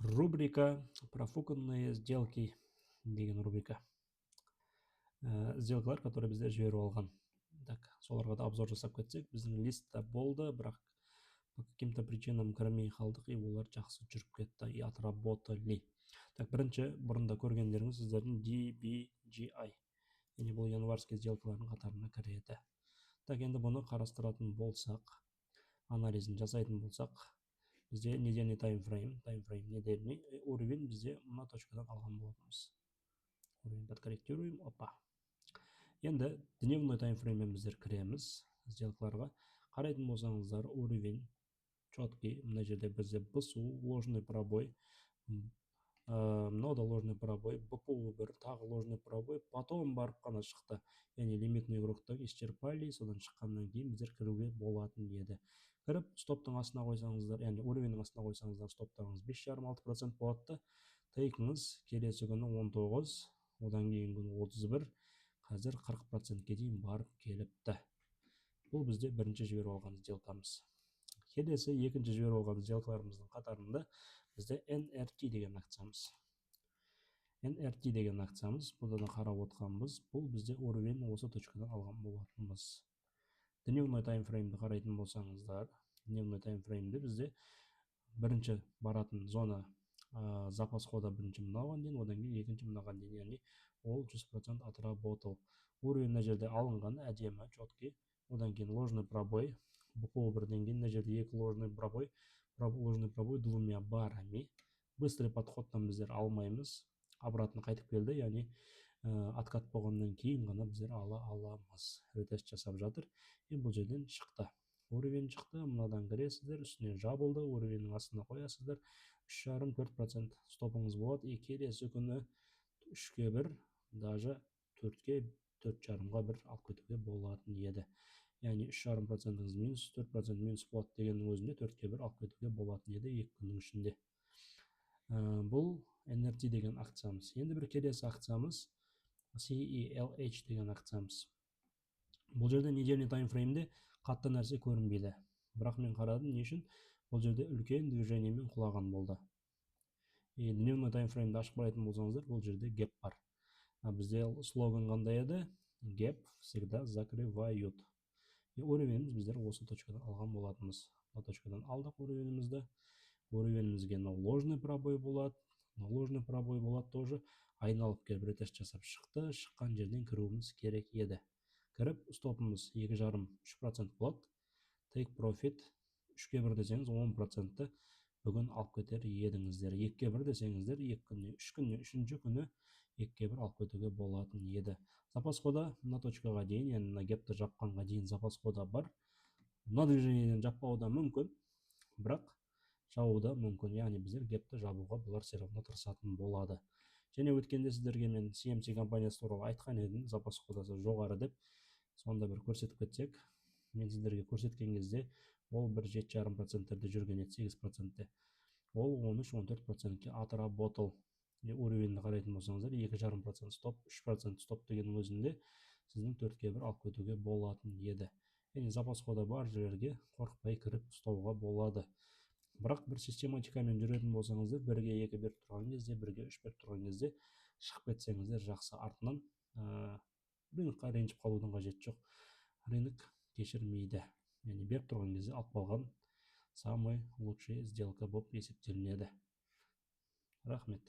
Рубрика «Профуканные сделки» деген рубрика. Сделкалар, которые біздер жіберіп алған. Так, соларға да обзор жасап кетсек, біздің листта болды, бірақ по каким-то причинам кірмей қалдық, и олар жақсы жүріп кетті, и отработали. Так, бірінші бұрында көргендеріңіз сіздердің DBGI. Яғни бұл январский сделкалардың қатарына кіреді. Так, енді бұны қарастыратын болсақ, анализін жасайтын болсақ, бізде недельный таймфрейм недельный уровень бізде мына точкадан алған болатынбыз. Уровень подкорректируем, опа. Енді дневной таймфреймен біздер кіреміз сделкаларға. Қарайтын болсаңыздар, уровень четкий, мына жерде бізде BSU, ложный пробой, мынау да ложный пробой, BPU бір, тағы ложный пробой, потом барып қана шықты. Яғни лимитный игроктың исчерпали, содан шыққаннан кейін біздер кіруге болатын еді. Кіріп, стоптың астына қойсаңыздар, яғни уровеннің астына қойсаңыздар, стоптарыңыз 5,5-6% болады. Тейкіңіз келесі күні 19, одан кейін күні 31, қазір 40%-ке дейін барып келіпті. Бұл бізде бірінші жіберіп алған сделкамыз. Келесі екінші жіберіп алған сделкаларымыздың қатарында бізде NRT деген акциямыз. NRT деген акциямыз, бұда да қарап отқанбыз, бұл бізде уровень осы точкадан алған болатынбыз. Дневной таймфреймді қарайтын болсаңыздар, дневной таймфреймді бізде бірінші баратын зона запас хода бірінші мынаған дейін, одан кейін екінші мынаған дейін, яғни ол 100% отработал. Уровень жерде алынған әдемі, четкий, одан кейін ложный пробой, BPO бірден кейін мына жерде екі ложный пробой двумя барами. Быстрый подходтан біздер алмаймыз, обратно қайтып келді, яғни откат болғаннан кейін ғана біздер ала аламыз. Ретест жасап жатыр, бұл жерден шықты. Уровень шықты, мынадан кіресіздер, үстіне жабылды, уровеннің астына қоясыздар, 3,5-4% стопыңыз болады, келесі күні 3-ке 1, даже 4-ке 4,5-ға 1 алып кетуге болатын еді. Яғни 3,5%-іңіз минус, 4% минус болады дегеннің өзінде 4-ке 1 алып кетуге болатын еді 2 күннің ішінде. Бұл NRT деген акциямыз. Енді бір келесі акциямыз CELH деген акциямыз. Бұл жерде недельный таймфреймде қатты нәрсе көрінбейді. Бірақ мен қарадым, не үшін? Бұл жерде үлкен движениемен құлаған болды. Дневной таймфреймді ашып қарайтын болсаңыздар, бұл жерде геп бар. Бізде слоган қандай еді? Геп всегда закрывают. Уровеніміз біздер осы точкадан алған болатынбыз. Бұл точкадан алдық уровенімізді. Уровенімізге ложный пробой болады. Ложный пробой болады тоже. Айналып келіп ретест жасап шықты. Шыққан жерден кіруіміз керек еді. Кіріп, стопымыз 2,5-3% болады. Take profit 3-ке 1 десеңіз 10%-ті бүгін алып кетер едіңіздер. 2-ке 1 десеңіздер 2 күнне, 3 күнне, 3-ші күні 2-ке 1 алып кетуге болатын еді. Запас хода мына точкаға дейін, яғни мына гепті жапқанға дейін запас хода бар. Мына движениеден жаппауы да мүмкін, бірақ жабуы да мүмкін. Яғни біздер гепті жабуға бұлар все равно тырысатын болады. Және өткенде сіздерге мен CMC компаниясы туралы айтқан едім, запас ходасы жоғары деп. Сонда бір көрсетіп кетсек, мен сіздерге көрсеткен кезде ол бір 7,5%-терде жүрген еді, 8%-те. Ол 13-14%-ке отработал. Уровенді қарайтын болсаңыздар, 2,5% стоп, 3% стоп деген өзінде сіздің 4-ке 1 алып кетуге болатын еді. Яғни запас хода бар жерлерге қорықпай кіріп ұстауға болады. Бірақ бір систематикамен жүретін болсаңыздар, 1-ге 2 беріп тұрған кезде, 1-ге 3 беріп тұрған кезде шығып кетсеңіздер жақсы. Артынан рынокқа ренжіп қалудың қажеті жоқ. Рынок кешірмейді. Яғни беріп тұрған кезде алып қалған самый лучший сделка болып есептелінеді. Рахмет.